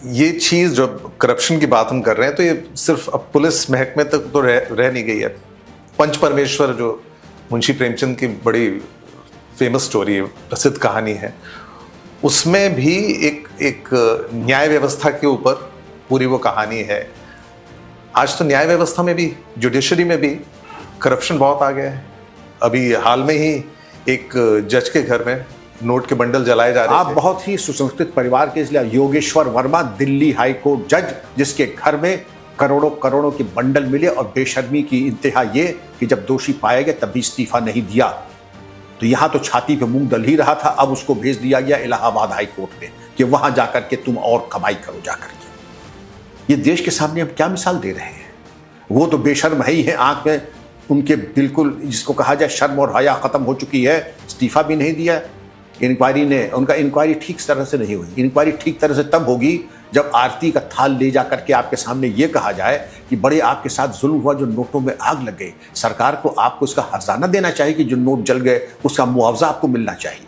ये चीज़ जो करप्शन की बात हम कर रहे हैं तो ये सिर्फ अब पुलिस महकमे तक तो रह नहीं गई है। पंच परमेश्वर जो मुंशी प्रेमचंद की बड़ी फेमस स्टोरी है, प्रसिद्ध कहानी है, उसमें भी एक न्याय व्यवस्था के ऊपर पूरी वो कहानी है। आज तो न्याय व्यवस्था में भी, जुडिशरी में भी करप्शन बहुत आ गया है। अभी हाल में ही एक जज के घर में नोट के बंडल जलाए जा रहे थे। आप बहुत ही सुसंस्कृत परिवार के, इसलिए योगेश्वर वर्मा दिल्ली हाई कोर्ट जज, जिसके घर में करोड़ों करोड़ों के बंडल मिले और बेशर्मी की इंतहा ये कि जब दोषी पाए गए तब भी इस्तीफा नहीं दिया। तो यहां तो छाती पे मूंग दल ही रहा था, अब उसको भेज दिया गया इलाहाबाद हाई कोर्ट में कि वहां जाकर के तुम और कमाई करो जाकर के। ये देश के सामने हम क्या मिसाल दे रहे हैं? वो तो बेशर्म ही है, आंख में उनके बिल्कुल जिसको कहा जाए शर्म और हया खत्म हो चुकी है, इस्तीफा भी नहीं दिया। इंक्वायरी ने, उनका इंक्वायरी ठीक तरह से नहीं हुई। इंक्वायरी ठीक तरह से तब होगी जब आरती का थाल ले जाकर के आपके सामने ये कहा जाए कि बड़े आपके साथ जुल्म हुआ, जो नोटों में आग लग गई, सरकार को आपको इसका हर्जाना देना चाहिए कि जो नोट जल गए उसका मुआवजा आपको मिलना चाहिए।